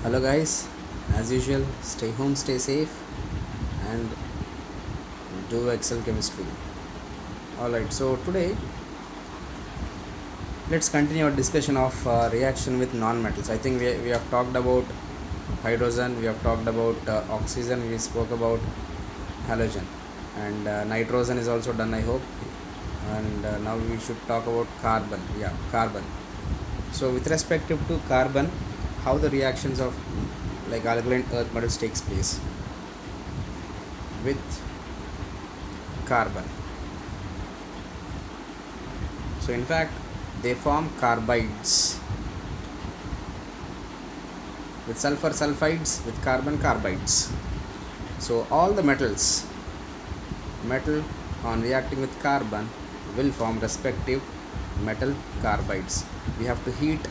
Hello guys, as usual, stay home, stay safe, and do Excel chemistry. Alright, so today let's continue our discussion of reaction with non-metals. I think we have talked about hydrogen, we have talked about oxygen, we spoke about halogen, and nitrogen is also done, I hope. And now we should talk about carbon. Yeah, carbon. So with respect to carbon, how the reactions of like alkaline earth metals takes place with carbon. So in fact they form carbides with sulfur sulfides, with carbon carbides. So all the metal on reacting with carbon will form respective metal carbides. We have to heat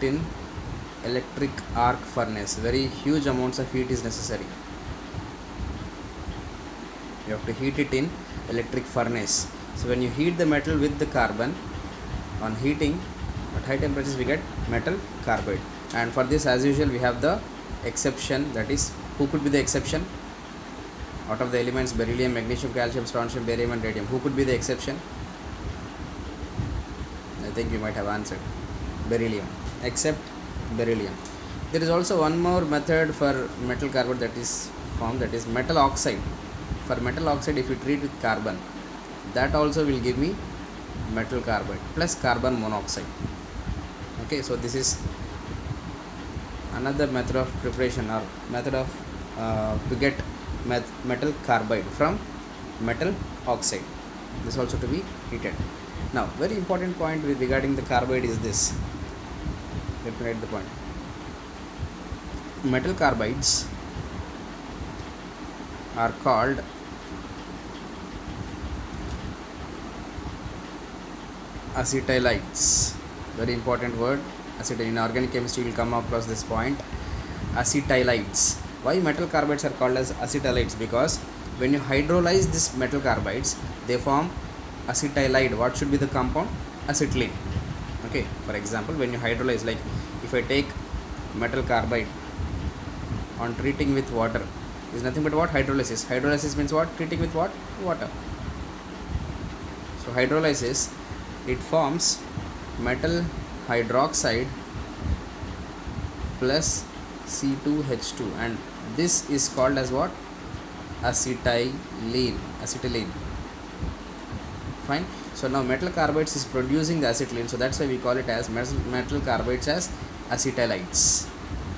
in electric arc furnace. Very huge amounts of heat is necessary. You have to heat it in electric furnace. So when you heat the metal with the carbon, on heating at high temperatures we get metal carbide. And for this, as usual, we have the exception. That is, who could be the exception out of the elements beryllium, magnesium, calcium, strontium, barium and radium? Who could be the exception? I think you might have answered beryllium, except beryllium. There is also one more method for metal carbide that is formed, that is metal oxide. For metal oxide, if you treat with carbon, that also will give me metal carbide plus carbon monoxide. Okay, so this is another method of preparation or method of to get metal carbide from metal oxide. This also to be heated. Now, very important point with regarding the carbide is this. Let me write the point. Metal carbides are called acetylides. Very important word. Acetyl. In organic chemistry, you will come across this point. Acetylides. Why metal carbides are called as acetylides? Because when you hydrolyze this metal carbides, they form acetylide. What should be the compound? Acetylene. Okay. For example, when you hydrolyze, like if I take metal carbide on treating with water, is nothing but what? Hydrolysis. Hydrolysis means what? Treating with what? Water. So hydrolysis, it forms metal hydroxide plus C2H2, and this is called as what? Acetylene. Fine. So now metal carbides is producing the acetylene, so that's why we call it as metal carbides as acetylides.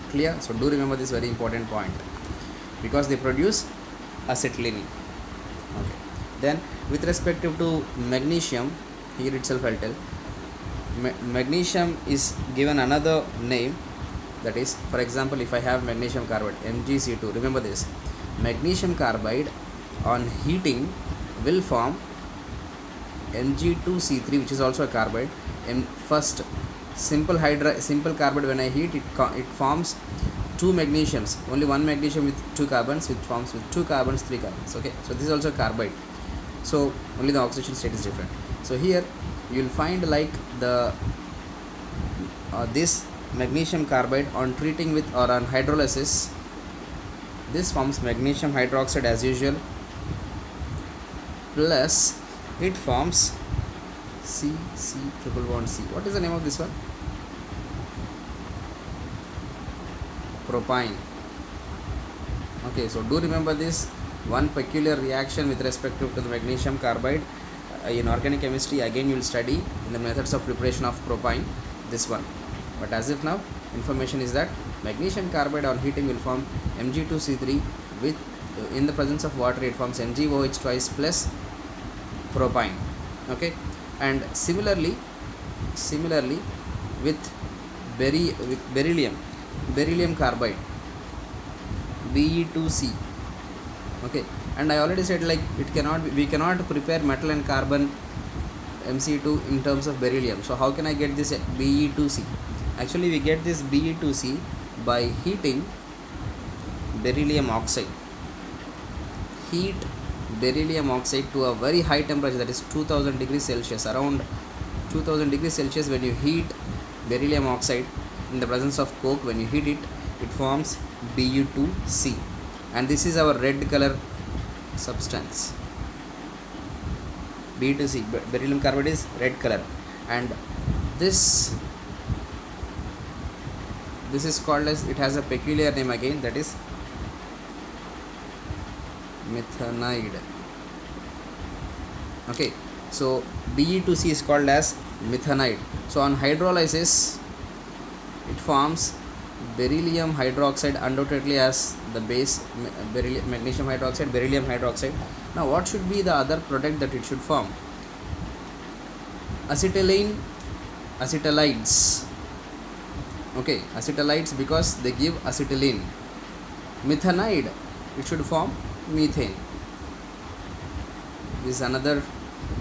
Clear? So do remember this very important point, because they produce acetylene. Okay. Then with respect to magnesium, here itself I'll tell. Magnesium is given another name, that is, for example, if I have magnesium carbide, MgC2, remember this, magnesium carbide on heating will form Mg2C3, which is also a carbide. First simple carbide, when I heat it forms two magnesiums, only one magnesium with two carbons, which forms with two carbons, three carbons. Okay, so this is also a carbide, so only the oxidation state is different. So here you will find like the this magnesium carbide on treating with or on hydrolysis, this forms magnesium hydroxide as usual, plus it forms C triple bond C. What is the name of this one? Propyne. Okay, so do remember this one peculiar reaction with respect to the magnesium carbide. In organic chemistry, again you will study in the methods of preparation of propyne, this one. But as of now, information is that magnesium carbide on heating will form Mg2C3 with in the presence of water it forms MgOH twice plus propyne. Okay, and similarly with beryllium carbide, Be2C. Okay, and I already said like we cannot prepare metal and carbon Mc2 in terms of beryllium. So how can I get this Be2C? Actually, we get this Be2C by heating beryllium oxide. Heat beryllium oxide to a very high temperature, that is 2000 degrees Celsius. Around 2000 degrees Celsius, when you heat beryllium oxide, in the presence of coke, when you heat it, it forms Bu2C, and this is our red color substance. Bu2C, beryllium carbonate, is red color, and this is called as, it has a peculiar name again, that is methanide. Okay, so Be2C is called as methanide. So on hydrolysis, it forms beryllium hydroxide, undoubtedly as the base, magnesium hydroxide, beryllium hydroxide. Now what should be the other product that it should form? Acetylene, acetylides. Okay, acetylides, because they give acetylene. Methanide, it should form methane. This is another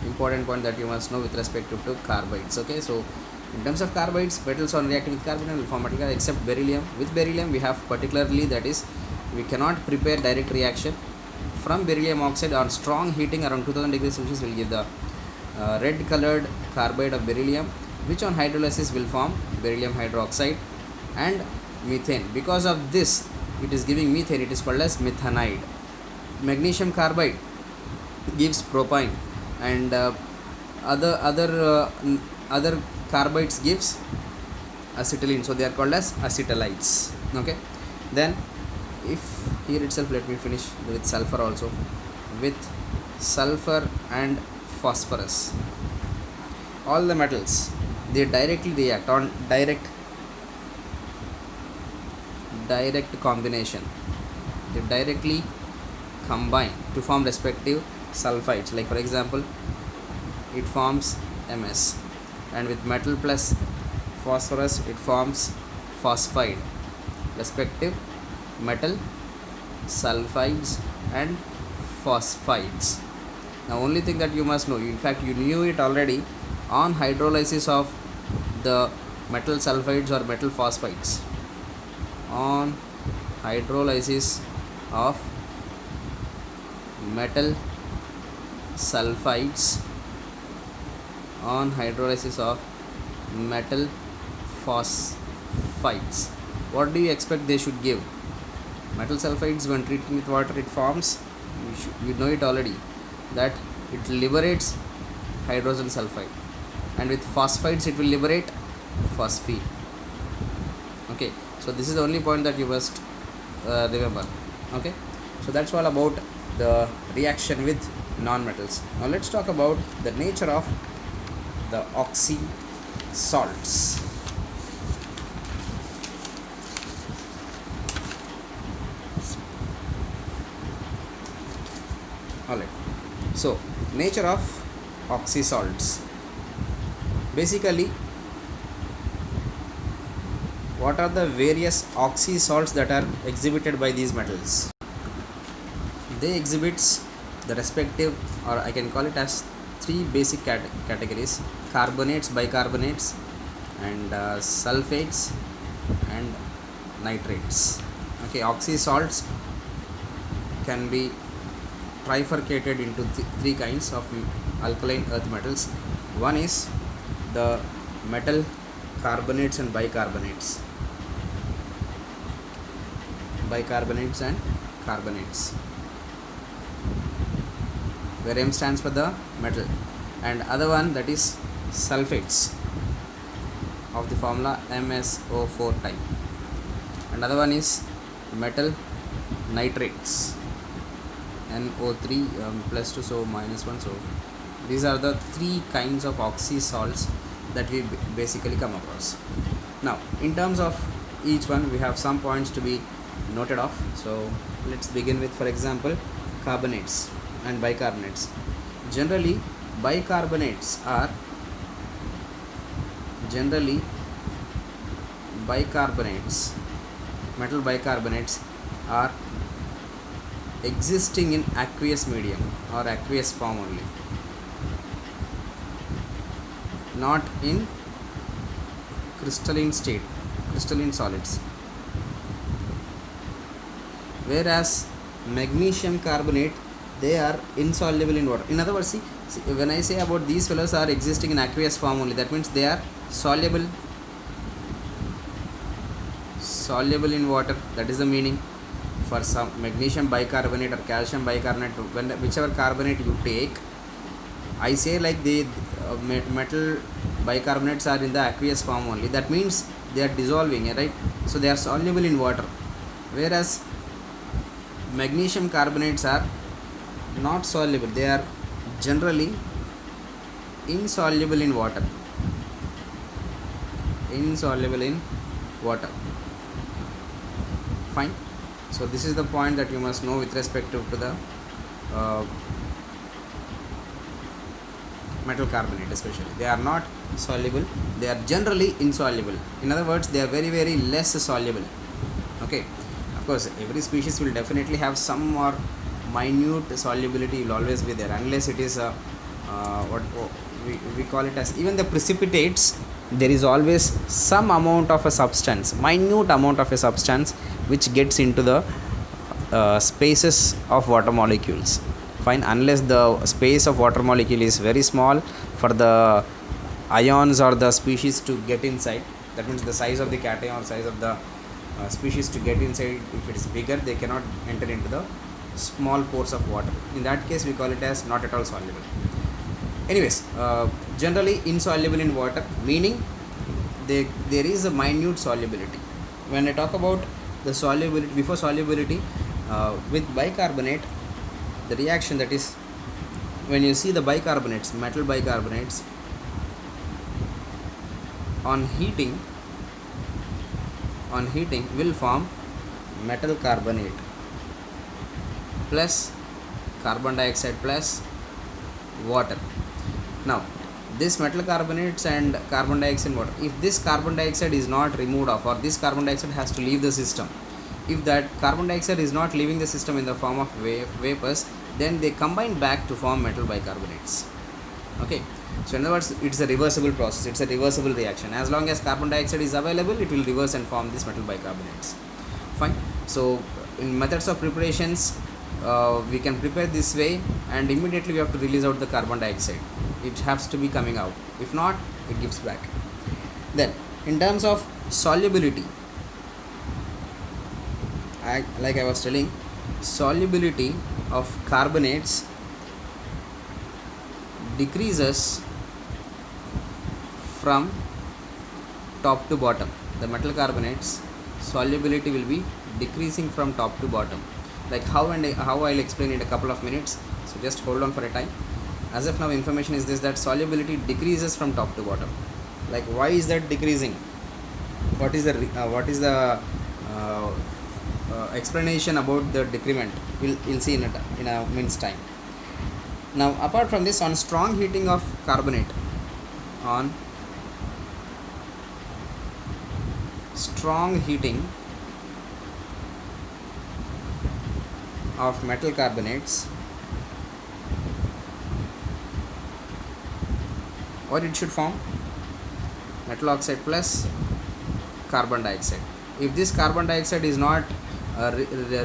important point that you must know with respect to carbides. Okay, so in terms of carbides, metals on reacting with carbon will form metal, except beryllium. With beryllium we have particularly, that is, we cannot prepare direct reaction. From beryllium oxide, on strong heating around 2000 degrees Celsius will give the red colored carbide of beryllium, which on hydrolysis will form beryllium hydroxide and methane. Because of this, it is giving methane, it is called as methanide. Magnesium carbide gives propane, and other carbides gives acetylene, so they are called as acetylides. Okay, then if here itself, let me finish with sulfur also. With sulfur and phosphorus, all the metals, they directly react on direct combination. They directly combine to form respective sulfides. Like for example, it forms Ms, and with metal plus phosphorus it forms phosphide, respective metal sulfides and phosphides. Now only thing that you must know, in fact you knew it already, on hydrolysis of the metal sulfides or metal phosphides, on hydrolysis of metal sulfides, on hydrolysis of metal phosphides, what do you expect they should give? Metal sulfides, when treating with water, it forms, you know it already, that it liberates hydrogen sulfide, and with phosphides it will liberate phosphine. Okay, so this is the only point that you must remember. Okay, so that's all about the reaction with non-metals. Now let's talk about the nature of the oxy salts. Alright, so nature of oxy salts. Basically, what are the various oxy salts that are exhibited by these metals? They exhibits the respective, or I can call it as three basic categories: carbonates, bicarbonates, and sulfates and nitrates. Okay, oxy salts can be trifurcated into three kinds of alkaline earth metals. One is the metal carbonates and bicarbonates. Bicarbonates and carbonates, where M stands for the metal, and other one, that is sulfates of the formula MsO4 type, and other one is metal nitrates, NO3 plus 2, so minus 1. So these are the three kinds of oxy salts that we basically come across. Now in terms of each one, we have some points to be noted off. So let's begin with, for example, carbonates and bicarbonates. Generally bicarbonates are metal bicarbonates are existing in aqueous medium or aqueous form only, not in crystalline state, crystalline solids. Whereas magnesium carbonate, they are insoluble in water. In other words, see, when I say about these fellows are existing in aqueous form only, that means they are soluble soluble in water, that is the meaning. For some magnesium bicarbonate or calcium bicarbonate, whichever carbonate you take, I say like the metal bicarbonates are in the aqueous form only, that means they are dissolving, right? So they are soluble in water, whereas magnesium carbonates are not soluble, they are generally insoluble in water, insoluble in water. Fine. So this is the point that you must know with respect to the uh, metal carbonate. Especially they are not soluble, they are generally insoluble. In other words, they are very very less soluble. Okay, of course every species will definitely have some more minute solubility, will always be there, unless it is what we call it as, even the precipitates, there is always some amount of a substance, minute amount of a substance, which gets into the spaces of water molecules. Fine, unless the space of water molecule is very small for the ions or the species to get inside, that means the size of the cation or size of the species to get inside, if it is bigger, they cannot enter into the small pores of water. In that case we call it as not at all soluble. Anyways, generally insoluble in water, meaning there is a minute solubility. When I talk about the solubility, before solubility, with bicarbonate, the reaction, that is when you see the bicarbonates, metal bicarbonates, on heating will form metal carbonate plus carbon dioxide plus water. Now this metal carbonates and carbon dioxide water, if this carbon dioxide is not removed off, or this carbon dioxide has to leave the system, if that carbon dioxide is not leaving the system in the form of vapors, then they combine back to form metal bicarbonates. Okay, so in other words, it's a reversible process, it's a reversible reaction. As long as carbon dioxide is available, it will reverse and form these metal bicarbonates. Fine. So in methods of preparations, we can prepare this way, and immediately we have to release out the carbon dioxide. It has to be coming out, if not it gives back. Then in terms of solubility, like I was telling, solubility of carbonates decreases from top to bottom. The metal carbonates solubility will be decreasing from top to bottom. Like how I'll explain in a couple of minutes, so just hold on for a time. As of now, information is this, that solubility decreases from top to bottom. Like why is that decreasing? What is the explanation about the decrement? We'll see in a minute's time. Now apart from this, on strong heating of carbonate, on strong heating of metal carbonates, what it should form? Metal oxide plus carbon dioxide. If this carbon dioxide is not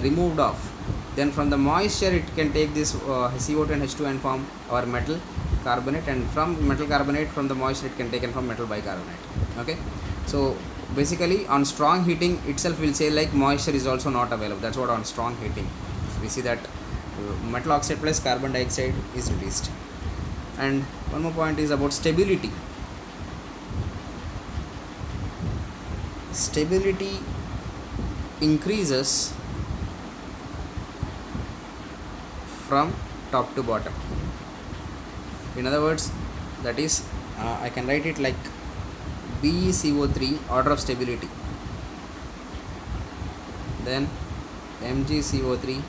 removed off, then from the moisture it can take this CO2 and H2 and form our metal carbonate, and from metal carbonate, from the moisture it can take and form metal bicarbonate. Okay, so basically on strong heating itself will say like moisture is also not available. That's what on strong heating we see, that metal oxide plus carbon dioxide is released. And one more point is about stability. Stability increases from top to bottom. In other words, that is I can write it like BeCO3 order of stability, then MgCO3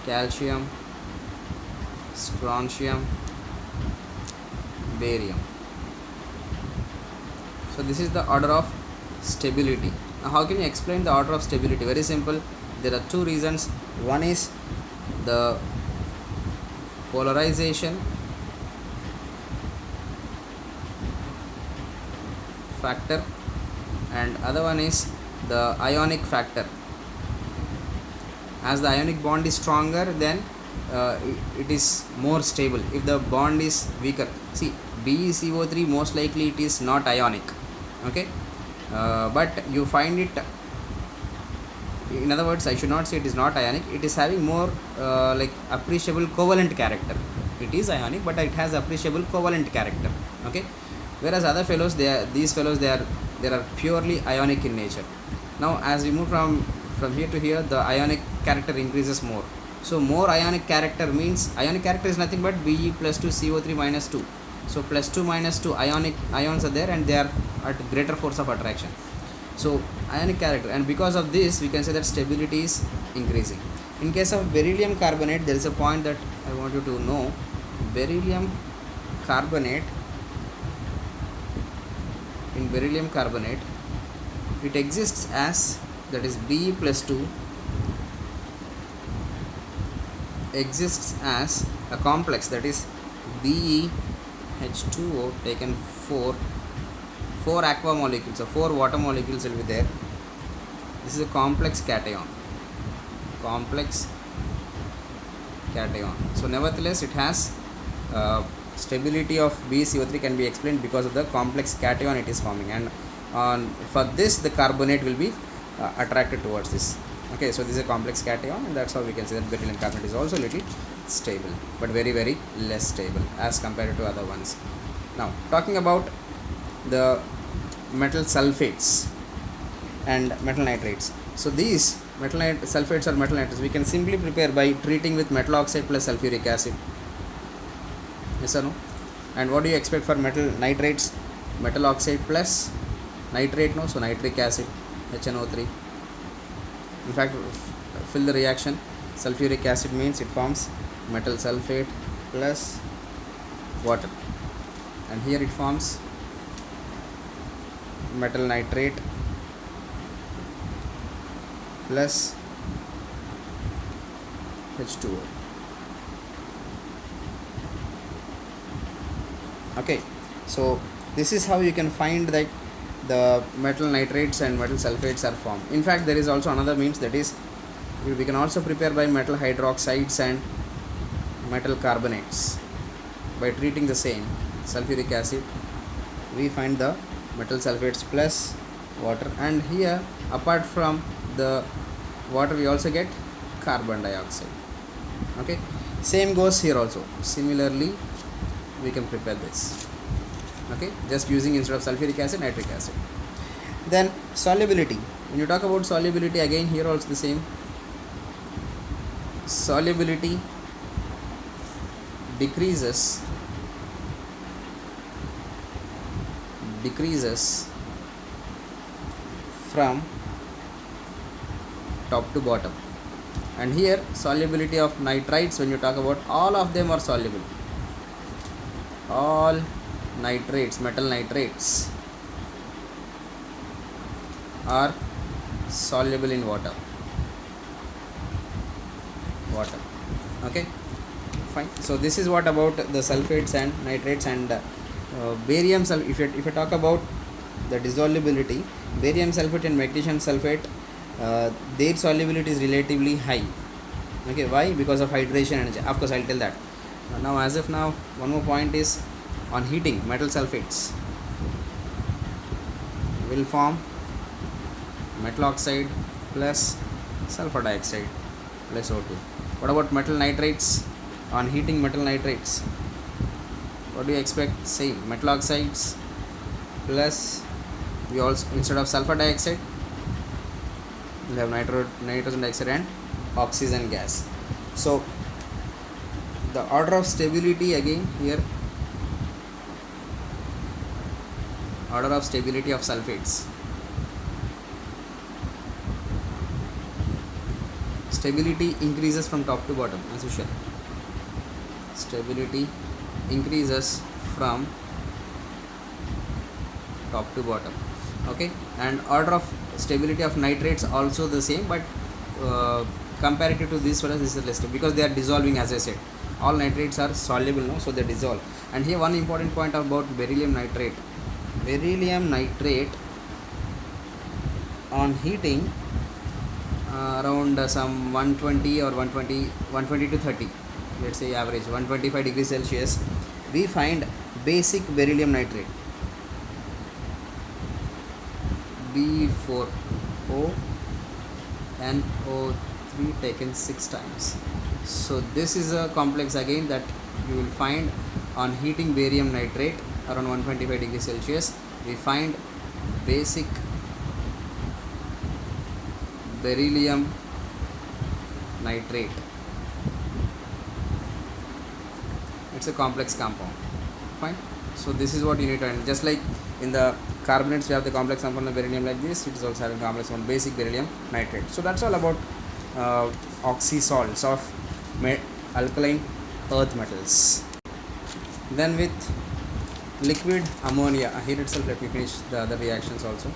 calcium, strontium, barium. So this is the order of stability. Now how can you explain the order of stability? Very simple. There are two reasons. One is the polarization factor, and other one is the ionic factor. As the ionic bond is stronger, then it is more stable. If the bond is weaker, see BeCO3 most likely it is not ionic. Okay, but you find it in other words, I should not say it is not ionic. It is having more like appreciable covalent character. It is ionic, but it has appreciable covalent character. Okay, whereas other fellows, these fellows, they are purely ionic in nature. Now as we move from here to here, the ionic character increases more. So more ionic character means, ionic character is nothing but Be plus 2 CO3 minus 2. So plus 2 minus 2 ions are there, and they are at greater force of attraction. So ionic character, and because of this we can say that stability is increasing. In case of beryllium carbonate, there is a point that I want you to know. Beryllium carbonate, in beryllium carbonate, it exists as, that is Be plus 2 exists as a complex, that is BeH2O taken 4 aqua molecules, or 4 water molecules will be there. This is a complex cation. So nevertheless, it has stability of BeCO3 can be explained because of the complex cation it is forming, and for this the carbonate will be attracted towards this. Okay, so this is a complex cation, and that's how we can say that beryllium carbonate is also little stable, but very very less stable as compared to other ones. Now talking about the metal sulfates and metal nitrates. So these metal sulfates or metal nitrates we can simply prepare by treating with metal oxide plus sulfuric acid. Yes or no? And what do you expect for metal nitrates? Metal oxide plus nitrate, no? So nitric acid, HNO3. In fact, fill the reaction. Sulfuric acid means it forms metal sulfate plus water, and here it forms metal nitrate plus H2O. Okay, so this is how you can find that the metal nitrates and metal sulfates are formed. In fact, there is also another means, that is we can also prepare by metal hydroxides and metal carbonates. By treating the same sulfuric acid, we find the metal sulfates plus water, and here apart from the water we also get carbon dioxide. Okay, same goes here also. Similarly we can prepare this. Okay, just using, instead of sulfuric acid, nitric acid. Then solubility. When you talk about solubility, again here also the same. Solubility decreases from top to bottom, and here solubility of nitrites, when you talk about, all of them are soluble. All nitrates, metal nitrates, are soluble in water. Okay, fine. So this is what about the sulfates and nitrates. And barium sulfate, if you talk about the dissolubility, barium sulfate and magnesium sulfate, their solubility is relatively high. Okay, why? Because of hydration energy. Of course I'll tell that. Now as of now, one more point is, on heating, metal sulfates will form metal oxide plus sulfur dioxide plus O2. What about metal nitrates? On heating metal nitrates, what do you expect? Same, metal oxides plus, we also, instead of sulfur dioxide, we have nitrogen dioxide and oxygen gas. So the order of stability, again here, order of stability of sulfates. Stability increases from top to bottom as usual. Stability increases from top to bottom. Okay, and order of stability of nitrates also the same, but comparative to this one, this is less stable because they are dissolving. As I said, all nitrates are soluble, no? So they dissolve. And here one important point about beryllium nitrate. Beryllium nitrate on heating around some 120 or 120 to 30, let's say average 125 degrees Celsius, we find basic beryllium nitrate, B4O NO3 taken 6 times. So this is a complex again that you will find on heating barium nitrate around 125 degrees Celsius. We find basic beryllium nitrate. It's a complex compound. Fine. So this is what you need to understand. Just like in the carbonates we have the complex compound of beryllium like this, it is also having complex compound basic beryllium nitrate. So that's all about oxysalts of alkaline earth metals. Then with liquid ammonia, here itself let me finish the other reactions also.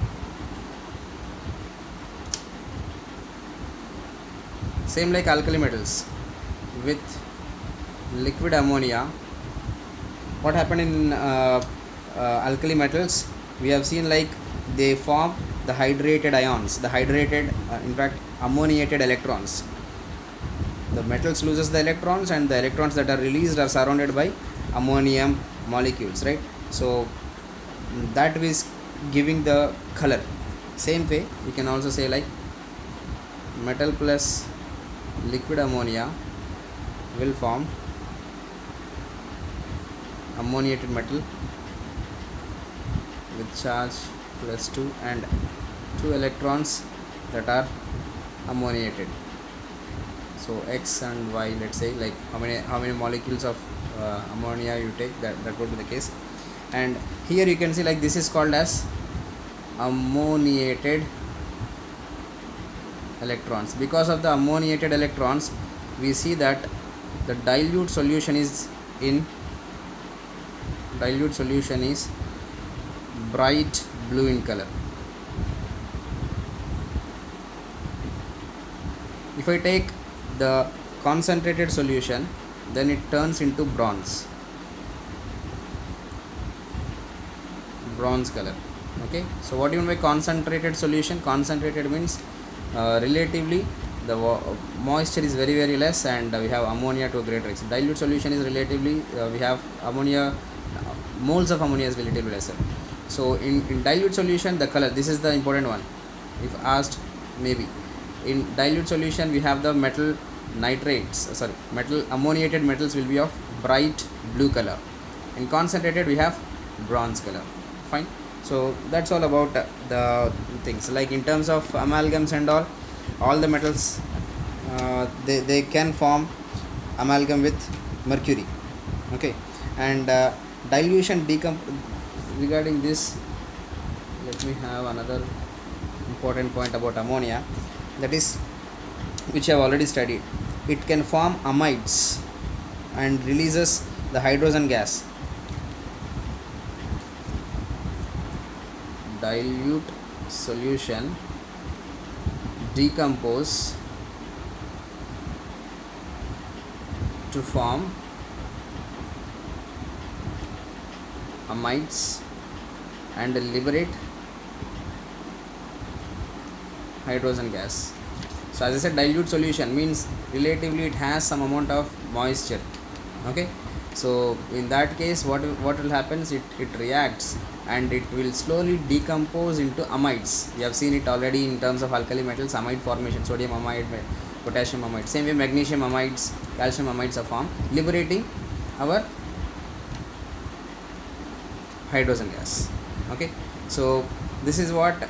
Same like alkali metals, with liquid ammonia, what happened in alkali metals, we have seen like they form the hydrated ions, the hydrated in fact ammoniated electrons. The metals loses the electrons, and the electrons that are released are surrounded by ammonium molecules, right? So that is giving the color. Same way we can also say like metal plus liquid ammonia will form ammoniated metal with charge +2 and 2 electrons that are ammoniated. So X and Y, let's say like how many molecules of ammonia you take, that would be the case. And here you can see like this is called as ammoniated electrons. Because of the ammoniated electrons, we see that the dilute solution is bright blue in color. If I take the concentrated solution, then it turns into bronze color. Okay, so what do you mean by concentrated solution? Concentrated means relatively the moisture is very less, and we have ammonia to a greater extent. Dilute solution is relatively we have ammonia, moles of ammonia is relatively lesser. So in dilute solution, the color, this is the important one if asked, maybe in dilute solution we have the metal ammoniated metals will be of bright blue color. In concentrated we have bronze color. Fine. So that's all about the things. Like in terms of amalgams and all the metals they can form amalgam with mercury. Okay, and dilution regarding this, let me have another important point about ammonia, that is, which I have already studied. It can form amides and releases the hydrogen gas. Dilute solution decompose to form amides and liberate hydrogen gas. So as I said, dilute solution means relatively it has some amount of moisture. Okay, so in that case what will happen is it reacts and it will slowly decompose into amides. We have seen it already in terms of alkali metals, amide formation, sodium amide, potassium amide. Same way magnesium amides, calcium amides are formed, liberating our hydrogen gas. Okay, so this is what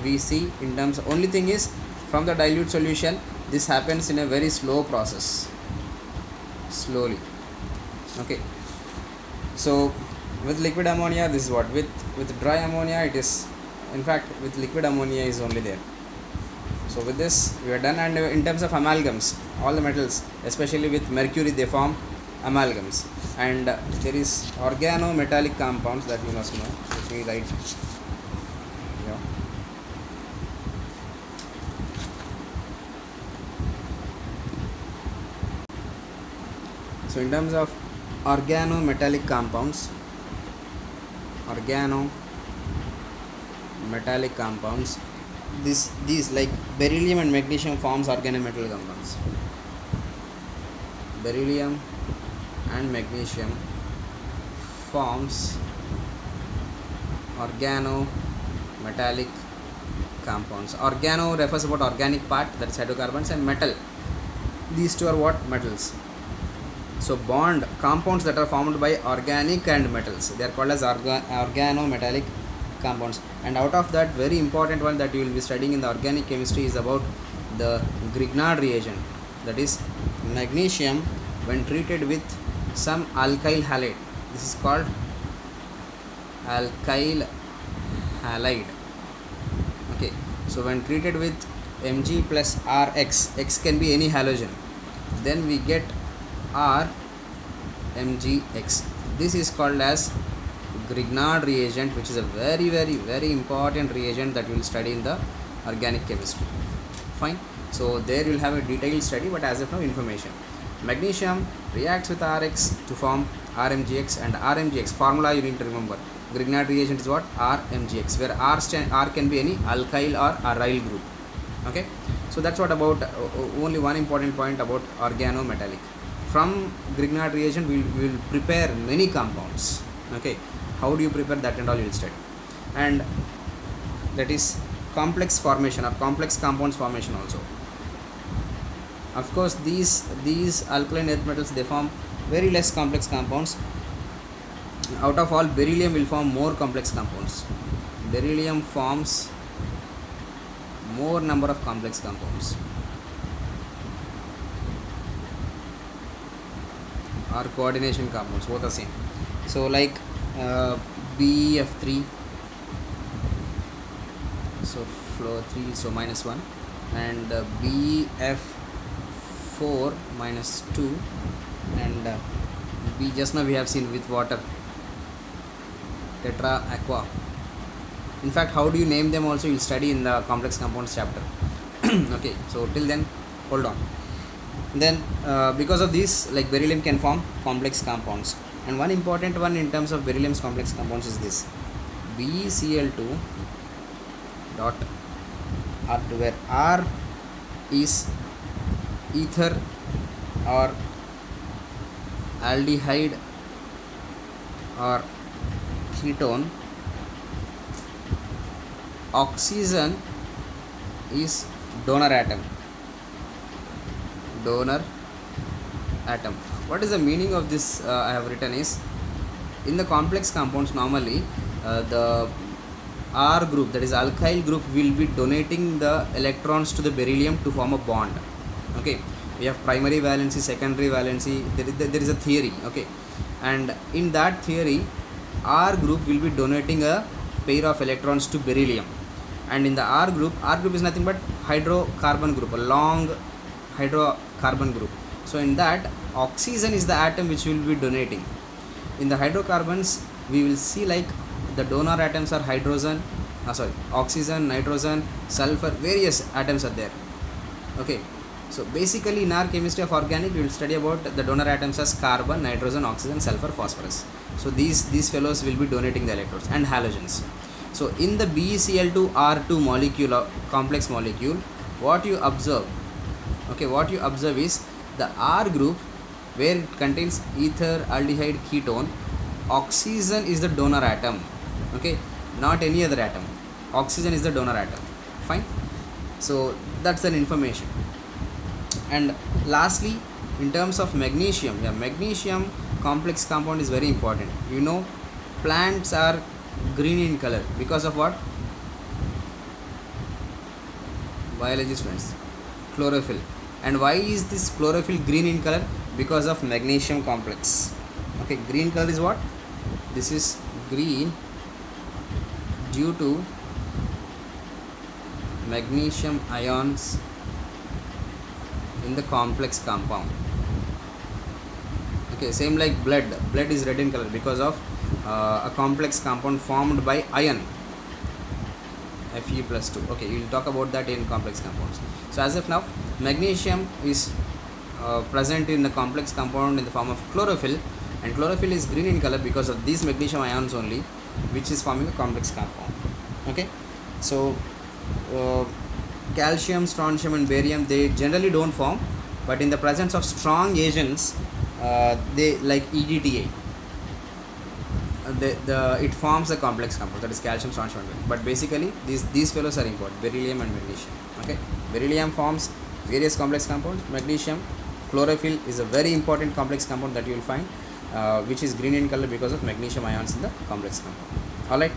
we see in terms of, only thing is from the dilute solution this happens in a very slow process, slowly. Okay, so with liquid ammonia this is what, with dry ammonia it is, in fact with liquid ammonia is only there. So with this we are done. And in terms of amalgams, all the metals, especially with mercury, they form amalgams. And there is organometallic compounds that you must know. Let me write here. So in terms of organometallic compounds, these like beryllium and magnesium forms organometallic compounds. Beryllium and magnesium forms organometallic compounds. Organo refers about organic part, that is hydrocarbons, and metal, these two are what? Metals. So bond compounds that are formed by organic and metals, they are called as organometallic compounds. And out of that, very important one that you will be studying in the organic chemistry is about the Grignard reagent, that is magnesium when treated with some alkyl halide. This is called alkyl halide. Okay, so when treated with Mg plus Rx, X can be any halogen, then we get RMgX. This is called as Grignard reagent, which is a very important reagent that we will study in the organic chemistry. Fine. So there you will have a detailed study, but as of now, information. Magnesium reacts with Rx to form RMgX, and RMgX formula you need to remember. Grignard reagent is what? RMgX, where R can be any alkyl or aryl group. Okay, so that's what about only one important point about organometallic. From Grignard reagent we will prepare many compounds. Okay, how do you prepare that and all you will study. And that is complex formation or complex compounds formation also. Of course, these alkaline earth metals, they form very less complex compounds. Out of all, beryllium will form more complex compounds. Beryllium forms more number of complex compounds, or coordination compounds, both are same. So like BF3, so flow 3, so -1, and BF4 -2, and B just now we have seen with water, tetra aqua. In fact, how do you name them also you will study in the complex compounds chapter. Okay, so till then hold on. Then because of this, like beryllium can form complex compounds, and one important one in terms of beryllium's complex compounds is this BeCl2 dot R2, where R is ether or aldehyde or ketone. Oxygen is donor atom. What is the meaning of this? I have written is, in the complex compounds normally the R group, that is alkyl group, will be donating the electrons to the beryllium to form a bond. Okay, we have primary valency, secondary valency, there is a theory. Okay, and in that theory R group will be donating a pair of electrons to beryllium, and in the R group is nothing but hydrocarbon group, a long hydrocarbon group. So in that, oxygen is the atom which will be donating. In the hydrocarbons we will see like the donor atoms are oxygen, nitrogen, sulfur, various atoms are there. Okay, so basically in our chemistry of organic we will study about the donor atoms as carbon, nitrogen, oxygen, sulfur, phosphorus. So these fellows will be donating the electrons, and halogens. So in the BeCl2R2 molecule, complex molecule, what you observe is the R group, where it contains ether, aldehyde, ketone. Oxygen is the donor atom. Okay, not any other atom. Oxygen is the donor atom. Fine. So that's an information. And lastly, in terms of magnesium, magnesium complex compound is very important. You know, plants are green in color because of what? Biology students, chlorophyll. And why is this chlorophyll green in color? Because of magnesium complex. Okay, green color is what? This is green due to magnesium ions in the complex compound. Okay, same like blood is red in color because of a complex compound formed by iron, Fe+2. Okay, we will talk about that in complex compounds. So as of now, magnesium is present in the complex compound in the form of chlorophyll, and chlorophyll is green in color because of these magnesium ions only, which is forming a complex compound. Okay, so calcium, strontium and barium, they generally don't form, but in the presence of strong agents, they like EDTA, it forms a complex compound, that is calcium strontium and beryllium. But basically these fellows are important, beryllium and magnesium. Okay, beryllium forms various complex compounds. Magnesium, chlorophyll is a very important complex compound that you will find, which is green in color because of magnesium ions in the complex compound. All right.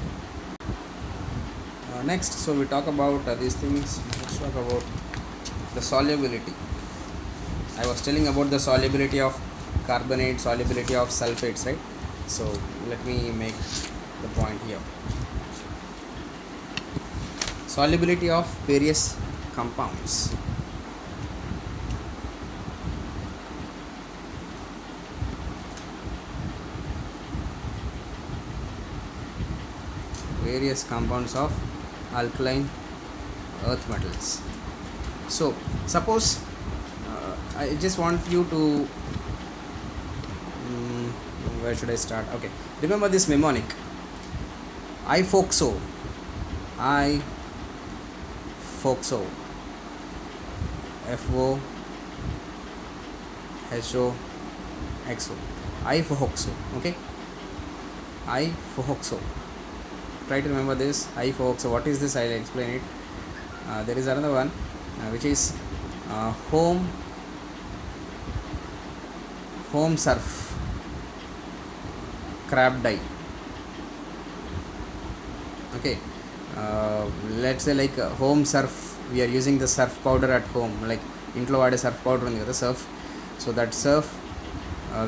Next, so we talk about these things. Let's talk about the solubility. I was telling about the solubility of carbonate, solubility of sulfates, right? So let me make the point here. Solubility of various compounds. Various compounds of alkaline earth metals. So suppose I just want you to where should I start? Okay, remember this mnemonic: ifoxo, ifoxo, FO HO XO, ifoxo. Okay, ifoxo. Try to remember this ifoxo. What is this? I'll explain it. There is another one which is home surf crab dye. Okay, let's say like home surf, we are using the surf powder at home, like intlo vaade surf powder undi kada, surf. So that surf,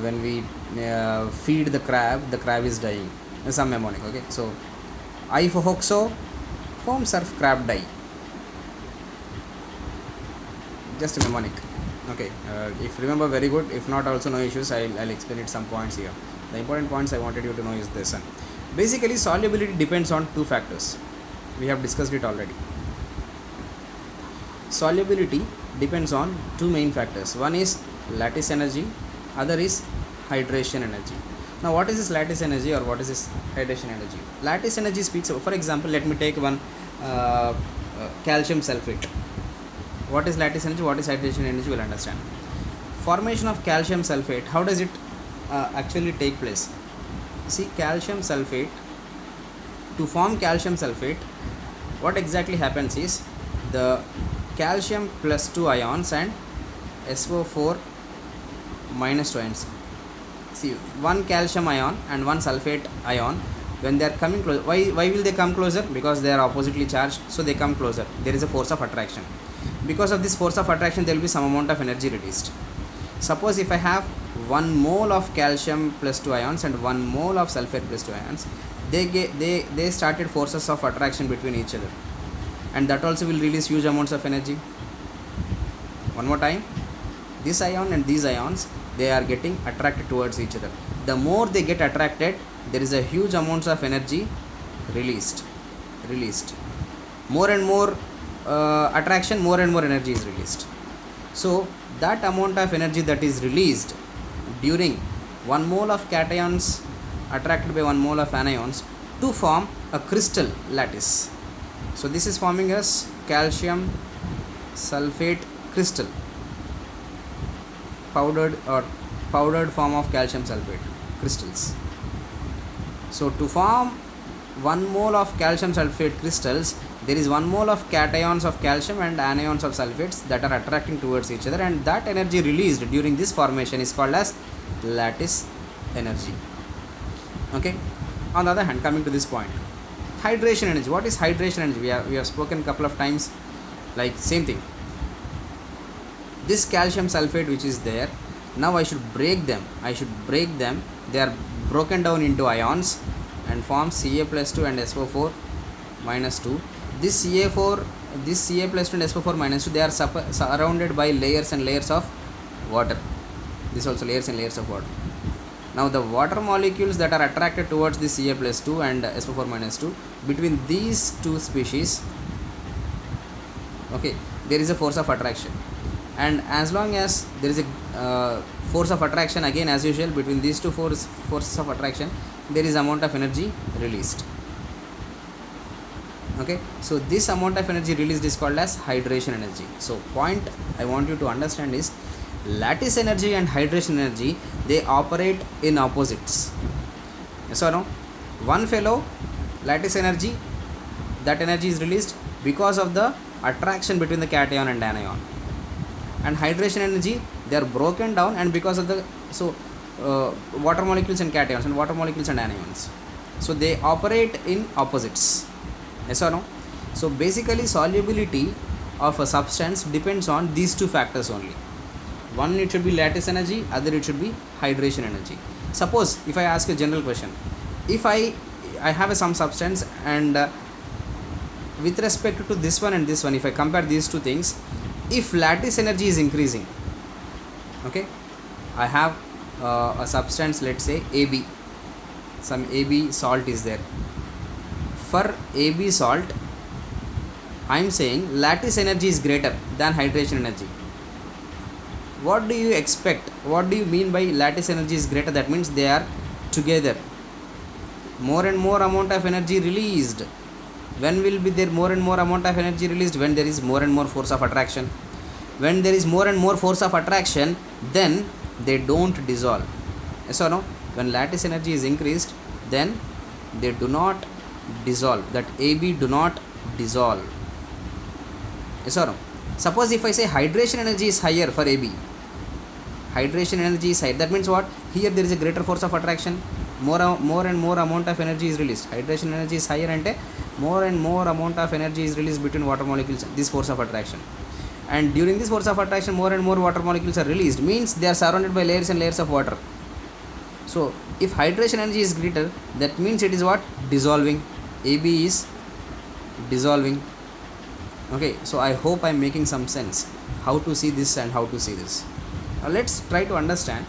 when we feed the crab is dying. Some mnemonic. Okay, so ifoxo home surf crab dye, just a mnemonic. Okay, if you remember, very good. If not, also no issues. I'll explain it some points here. The important points I wanted you to know is this one. Basically, solubility depends on two factors. We have discussed it already. Solubility depends on two main factors. One is lattice energy, other is hydration energy. Now what is this lattice energy or what is this hydration energy? Lattice energy speaks of, for example, let me take one calcium sulfate. What is lattice energy, what is hydration energy, you will understand. Formation of calcium sulfate, how does it actually take place? See, calcium sulfate, to form calcium sulfate, what exactly happens is the calcium plus 2 ions and SO4 minus 2 ions. See, one calcium ion and one sulfate ion, when they are coming close, why will they come closer? Because they are oppositely charged, so they come closer. There is a force of attraction. Because of this force of attraction, there will be some amount of energy released. Suppose if I have 1 mole of calcium plus 2 ions and 1 mole of sulfate plus 2 ions, they started forces of attraction between each other, and that also will release huge amounts of energy. One more time, this ion and these ions, they are getting attracted towards each other. The more they get attracted, there is a huge amounts of energy released. More and more attraction, more and more energy is released. So that amount of energy that is released during 1 mole of cations attracted by 1 mole of anions to form a crystal lattice. So this is forming as calcium sulfate crystal, powdered form of calcium sulfate crystals. So to form 1 mole of calcium sulfate crystals, there is 1 mole of cations of calcium and anions of sulfates that are attracting towards each other, and that energy released during this formation is called as lattice energy. Okay. On the other hand, coming to this point, hydration energy. What is hydration energy? We have spoken a couple of times, like same thing. This calcium sulfate which is there, now I should break them. They are broken down into ions and form Ca plus 2 and SO4 minus 2. This Ca plus 2 and SO4 minus 2, they are surrounded by layers and layers of water. This also layers and layers of water. Now the water molecules that are attracted towards this Ca plus 2 and SO4 minus 2, between these two species, okay, there is a force of attraction, and as long as there is a force of attraction, again as usual, between these two forces of attraction, there is amount of energy released. Okay, so this amount of energy released is called as hydration energy. So point I want you to understand is, lattice energy and hydration energy, they operate in opposites. Yes or no? One fellow, lattice energy, that energy is released because of the attraction between the cation and anion. And hydration energy, they are broken down, and because of the water molecules and cations, and water molecules and anions, so they operate in opposites. Yes or no? So basically solubility of a substance depends on these two factors only. One, it should be lattice energy, other it should be hydration energy. Suppose if I ask a general question, if I have some substance, and with respect to this one and this one, if I compare these two things, if lattice energy is increasing, okay, I have a substance, let's say AB, some AB salt is there. For AB salt, I am saying lattice energy is greater than hydration energy. What do you expect? What do you mean by lattice energy is greater? That means they are together. More and more amount of energy released. When will be there more and more amount of energy released? When there is more and more force of attraction. When there is more and more force of attraction, then they don't dissolve. Yes or no? When lattice energy is increased, then they do not dissolve. That AB do not dissolve. Yes or no? Suppose if I say hydration energy is higher for AB, hydration energy is higher, that means what? Here there is a greater force of attraction, more and more amount of energy is released. Hydration energy is higher, and more and more amount of energy is released between water molecules, this force of attraction. And during this force of attraction, more and more water molecules are released, means they are surrounded by layers and layers of water. So if hydration energy is greater, that means it is what? Dissolving. AB is dissolving. Okay, so I hope I am making some sense how to see this and how to see this. Now let's try to understand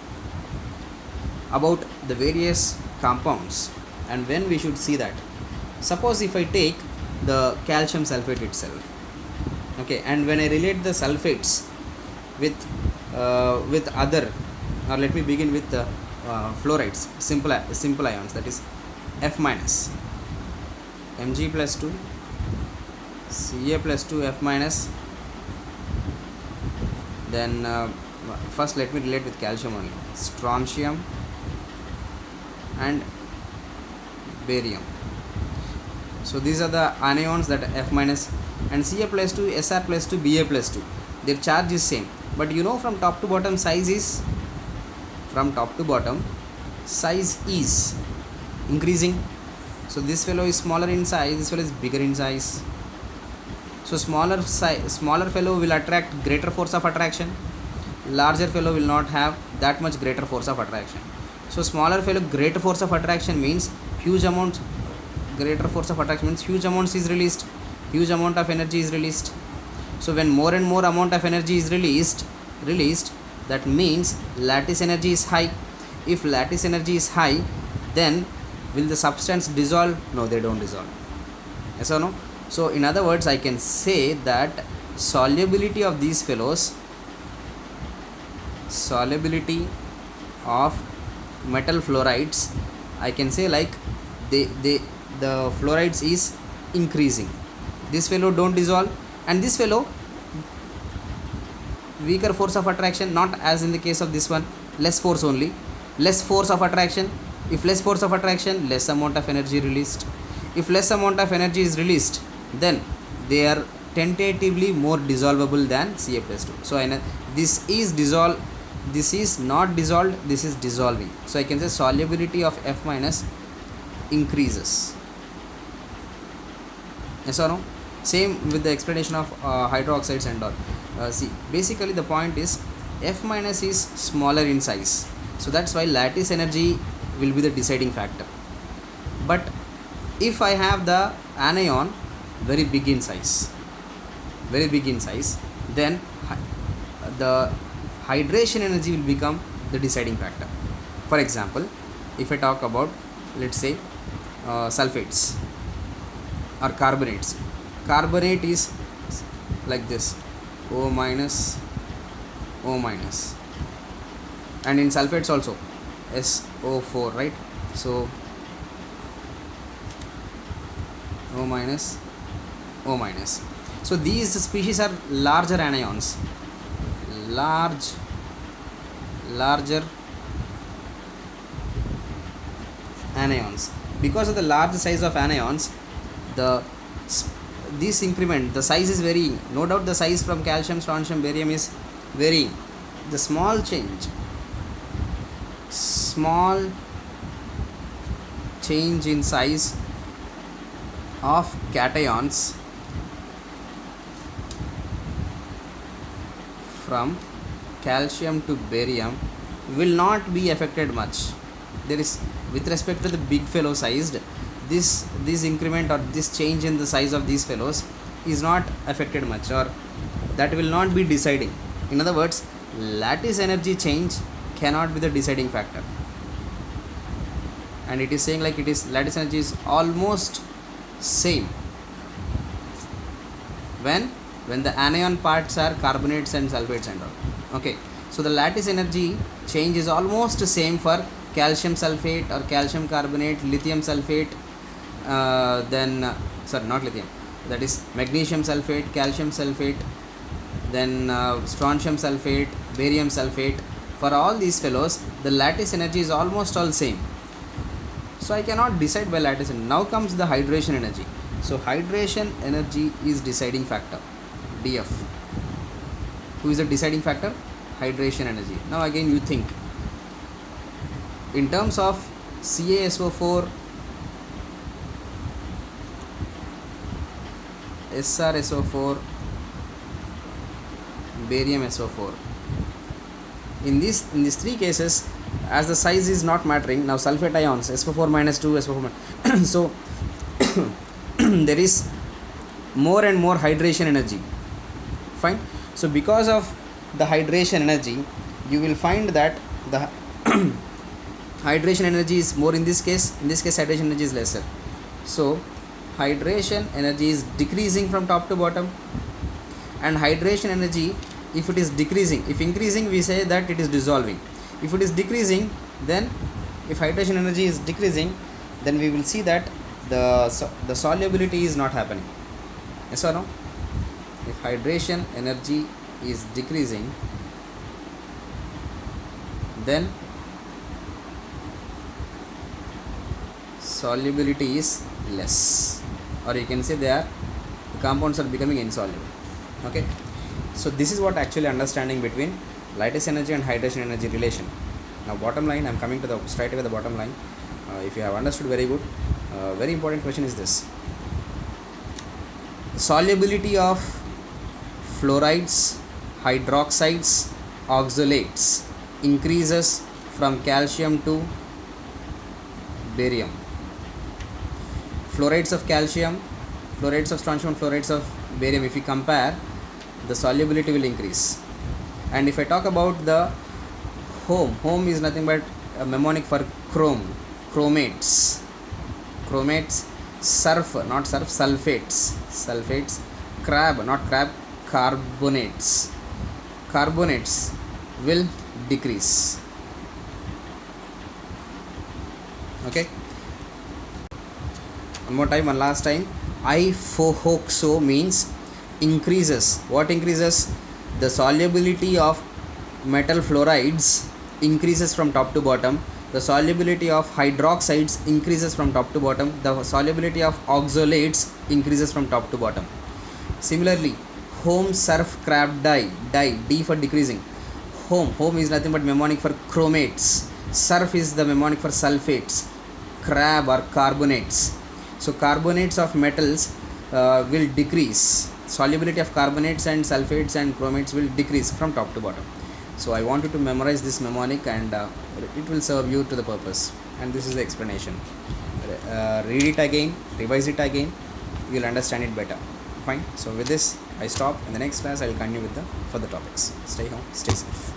about the various compounds and when we should see that. Suppose if I take the calcium sulfate itself, okay, and when I relate the sulfates with other, or let me begin with the fluorides, simple ions, that is F minus, Mg plus 2, Ca plus 2, F minus. Then first let me relate with calcium only, strontium and barium. So these are the anions that F minus, and Ca plus 2, Sr plus 2, Ba plus 2, their charge is same, but you know from top to bottom size is increasing. So this fellow is smaller in size, this fellow is bigger in size. So smaller fellow will attract greater force of attraction, larger fellow will not have that much greater force of attraction. So smaller fellow, greater force of attraction means huge amount, greater force of attraction means huge amounts is released, huge amount of energy is released. So when more and more amount of energy is released, that means lattice energy is high. If lattice energy is high, then will the substance dissolve? No, they don't dissolve. Yes or no? So in other words, I can say that solubility of these fellows, solubility of metal fluorides, I can say like the fluorides is increasing. This fellow don't dissolve, and this fellow weaker force of attraction, not as in the case of this one, less force only, less force of attraction. If less force of attraction, less amount of energy released. If less amount of energy is released, then they are tentatively more dissolvable than Ca plus 2. So this is dissolved, this is not dissolved, this is dissolving. So I can say solubility of F minus increases. Yes or no? Same with the explanation of hydroxides and all. See, basically the point is F minus is smaller in size, so that's why lattice energy will be the deciding factor. But if I have the anion very big in size, then the hydration energy will become the deciding factor. For example, if I talk about, let's say, sulfates or carbonates. Carbonate is like this, O minus, and in sulfates also SO4, right? So O minus. So these species are larger anions, larger anions. because of the large size of anions, the this increment, the size is varying. No doubt the size from calcium, strontium, barium is varying. The small change in size of cations from calcium to barium will not be affected much. There is, with respect to the big fellow sized, this increment or this change in the size of these fellows is not affected much, or that will not be deciding. In other words, lattice energy change cannot be the deciding factor, and it is saying like it is lattice energy is almost same when the anion parts are carbonates and sulfates and all. Okay, so the lattice energy change is almost same for calcium sulfate or calcium carbonate, lithium sulfate, sorry, not lithium, that is magnesium sulfate, calcium sulfate, then strontium sulfate, barium sulfate. For all these fellows, the lattice energy is almost all same, so I cannot decide by lattice. Now comes the hydration energy. So hydration energy is deciding factor, DF. Who is the deciding factor? Hydration energy. Now again you think in terms of CaSO4, SrSO4, barium SO4. In these three cases, as the size is not mattering, now sulfate ions SO4 minus 2, SO4 minus so there is more and more hydration energy. Fine. So because of the hydration energy, you will find that the hydration energy is more in this case. In this case, hydration energy is lesser. So hydration energy is decreasing from top to bottom, and hydration energy, if it is decreasing, if increasing we say that it is dissolving. If it is decreasing, then if hydration energy is decreasing, then we will see that the solubility is not happening. Yes or no? If hydration energy is decreasing, then solubility is less, or you can say the compounds are becoming insoluble. Okay, so this is what actually understanding between lattice energy and hydration energy relation. Now bottom line, I am coming to the straight away the bottom line. If you have understood, very good. Very important question is this: solubility of fluorides, hydroxides, oxalates increases from calcium to barium. Fluorides of calcium, fluorides of strontium, fluorides of barium, if you compare, the solubility will increase. And if I talk about the home is nothing but a mnemonic for chromates, not surf, sulfates, crab, not crab, carbonates will decrease. Okay, one more time, one last time. Isohoxo means increases. What increases? The solubility of metal fluorides increases from top to bottom. The solubility of hydroxides increases from top to bottom. The solubility of oxalates increases from top to bottom. Similarly, home, surf, crab, di, D for decreasing. Home is nothing but mnemonic for chromates. Surf is the mnemonic for sulfates. Crab or carbonates. So carbonates of metals will decrease. Solubility of carbonates and sulfates and chromates will decrease from top to bottom. So I want you to memorize this mnemonic, and it will serve you to the purpose. And this is the explanation. Read it again, revise it again, you will understand it better. Fine. So with this I stop. In the next class I will continue with the further topics. Stay home, stay safe.